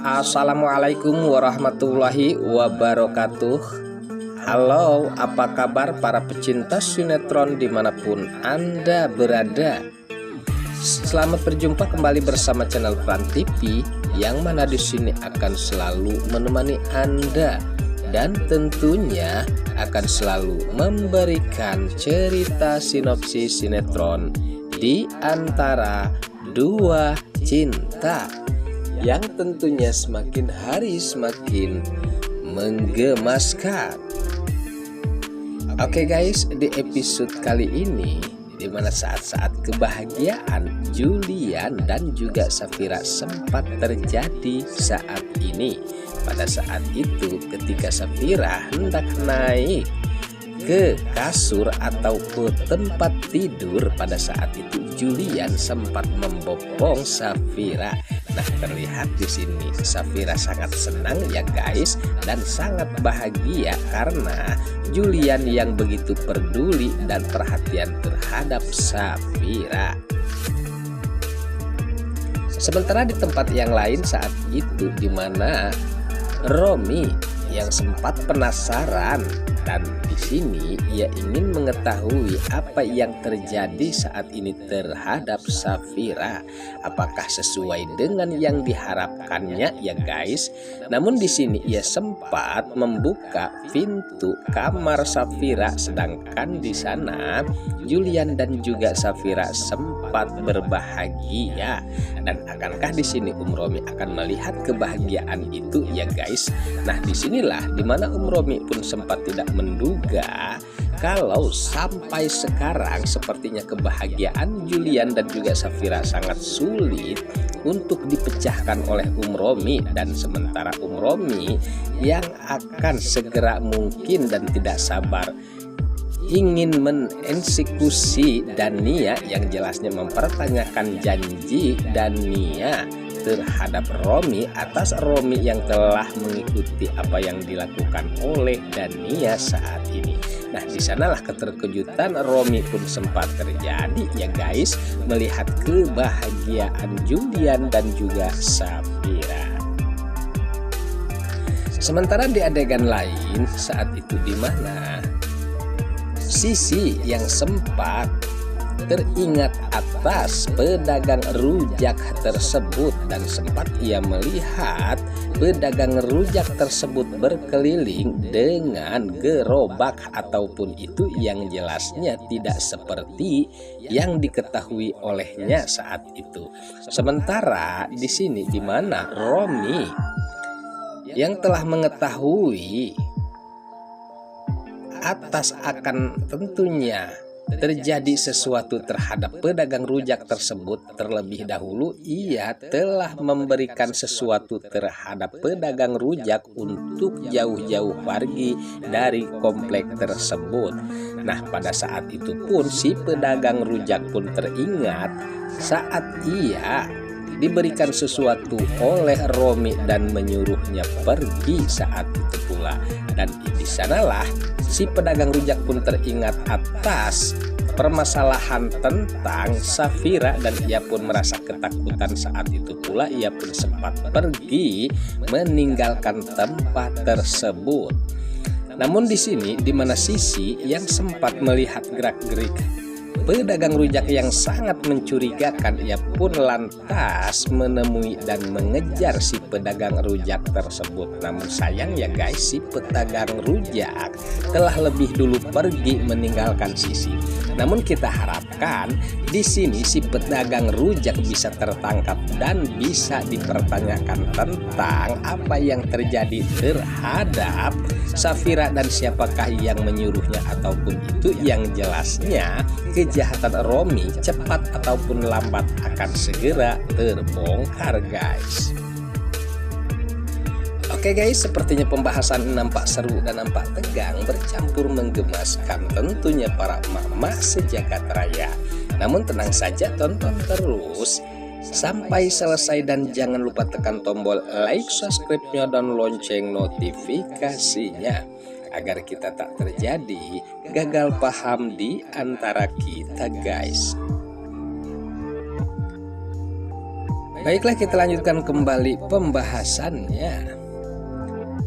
Assalamualaikum warahmatullahi wabarakatuh. Halo, apa kabar para pecinta sinetron dimanapun Anda berada? Selamat berjumpa kembali bersama channel Fran TV, yang mana di sini akan selalu menemani Anda dan tentunya akan selalu memberikan cerita sinopsis sinetron di antara dua cinta yang tentunya semakin hari semakin menggemaskan. Oke guys, di episode kali ini dimana saat-saat kebahagiaan Julian dan juga Safira sempat terjadi saat ini. Pada saat itu ketika Safira hendak naik ke kasur atau ke tempat tidur, pada saat itu Julian sempat membopong Safira. Nah, terlihat di sini Safira sangat senang ya guys, dan sangat bahagia karena Julian yang begitu peduli dan perhatian terhadap Safira. Sementara di tempat yang lain saat itu dimana Romi yang sempat penasaran, dan di sini ia ingin mengetahui apa yang terjadi saat ini terhadap Safira. Apakah sesuai dengan yang diharapkannya ya guys? Namun di sini ia sempat membuka pintu kamar Safira, sedangkan di sana Julian dan juga Safira sempat berbahagia. Dan akankah di sini Romi akan melihat kebahagiaan itu ya guys? Nah, disinilah dimana Romi pun sempat tidak menduga kalau sampai sekarang sepertinya kebahagiaan Julian dan juga Safira sangat sulit untuk dipecahkan oleh Romi, dan sementara Romi yang akan segera mungkin dan tidak sabar ingin mengeksekusi Dania, yang jelasnya mempertanyakan janji Dania terhadap Romi atas Romi yang telah mengikuti apa yang dilakukan oleh Dania saat ini. Nah, di sanalah keterkejutan Romi pun sempat terjadi ya guys, melihat kebahagiaan Julian dan juga Safira. Sementara di adegan lain saat itu dimana Sisi yang sempat teringat atas pedagang rujak tersebut, dan sempat ia melihat pedagang rujak tersebut berkeliling dengan gerobak ataupun itu yang jelasnya tidak seperti yang diketahui olehnya saat itu. Sementara di sini di mana Romi yang telah mengetahui atas akan tentunya terjadi sesuatu terhadap pedagang rujak tersebut, terlebih dahulu ia telah memberikan sesuatu terhadap pedagang rujak untuk jauh-jauh pergi dari komplek tersebut. Nah, pada saat itu pun si pedagang rujak pun teringat saat ia diberikan sesuatu oleh Romi dan menyuruhnya pergi saat itu pula. Dan di sanalah si pedagang rujak pun teringat atas permasalahan tentang Safira, dan ia pun merasa ketakutan saat itu pula. Ia pun sempat pergi meninggalkan tempat tersebut. Namun di sini di mana Sisi yang sempat melihat gerak-gerik pedagang rujak yang sangat mencurigakan, ia pun lantas menemui dan mengejar si pedagang rujak tersebut. Namun sayang ya guys, si pedagang rujak telah lebih dulu pergi meninggalkan Sisi. Namun kita harapkan di sini si pedagang rujak bisa tertangkap dan bisa dipertanyakan tentang apa yang terjadi terhadap Safira dan siapakah yang menyuruhnya, ataupun itu yang jelasnya kejahatan Romi cepat ataupun lambat akan segera terbongkar guys. Oke guys, sepertinya pembahasan nampak seru dan nampak tegang bercampur menggemaskan tentunya para emak-emak sejagat raya. Namun tenang saja, tonton terus sampai selesai dan jangan lupa tekan tombol like, subscribe-nya dan lonceng notifikasinya agar kita tak terjadi gagal paham di antara kita guys. Baiklah, kita lanjutkan kembali pembahasannya.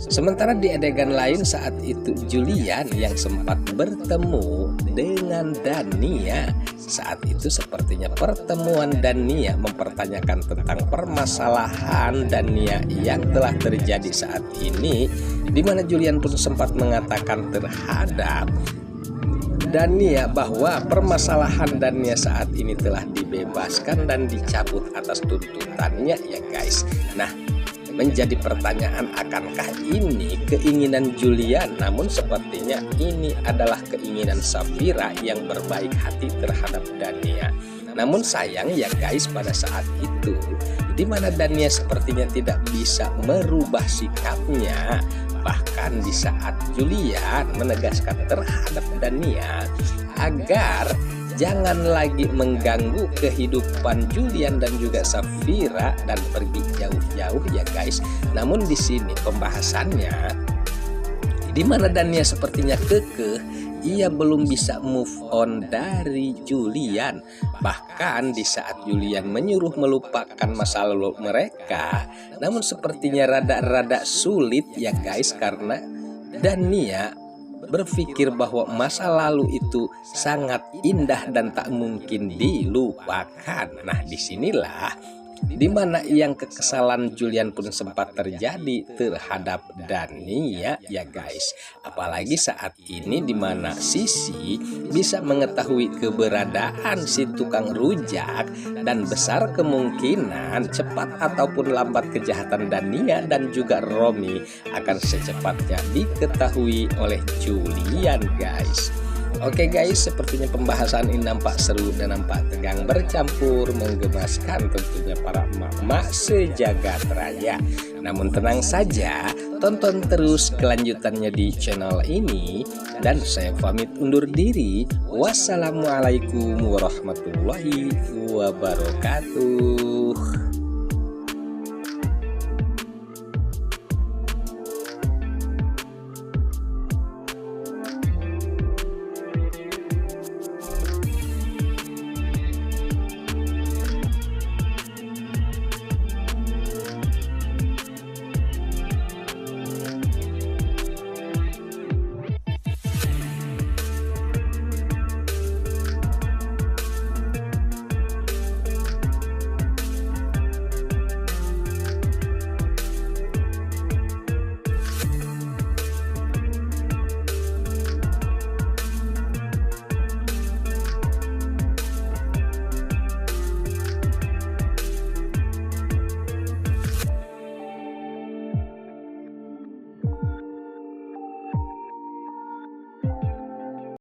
Sementara di adegan lain saat itu Julian yang sempat bertemu dengan Dania. Saat itu sepertinya pertemuan Dania mempertanyakan tentang permasalahan Dania yang telah terjadi saat ini, di mana Julian pun sempat mengatakan terhadap Dania bahwa permasalahan Dania saat ini telah dibebaskan dan dicabut atas tuntutannya ya guys. Nah, menjadi pertanyaan, akankah ini keinginan Julian? Namun sepertinya ini adalah keinginan Safira yang berbaik hati terhadap Dania. Namun sayang ya guys, pada saat itu di mana Dania sepertinya tidak bisa merubah sikapnya. Bahkan di saat Julian menegaskan terhadap Dania agar jangan lagi mengganggu kehidupan Julian dan juga Safira dan pergi jauh-jauh ya guys. Namun di sini pembahasannya di mana Dania sepertinya kekeh, ia belum bisa move on dari Julian. Bahkan di saat Julian menyuruh melupakan masa lalu mereka, namun sepertinya rada-rada sulit ya guys, karena Dania berpikir bahwa masa lalu itu sangat indah dan tak mungkin dilupakan. Nah, disinilah dimana yang kekesalan Julian pun sempat terjadi terhadap Dania ya guys. Apalagi saat ini dimana Sisi bisa mengetahui keberadaan si tukang rujak, dan besar kemungkinan cepat ataupun lambat kejahatan Dania dan juga Romi akan secepatnya diketahui oleh Julian guys. Oke guys, sepertinya pembahasan ini nampak seru dan nampak tegang bercampur menggemaskan tentunya para emak-emak sejagat raya. Namun tenang saja, tonton terus kelanjutannya di channel ini. Dan saya pamit undur diri. Wassalamualaikum warahmatullahi wabarakatuh.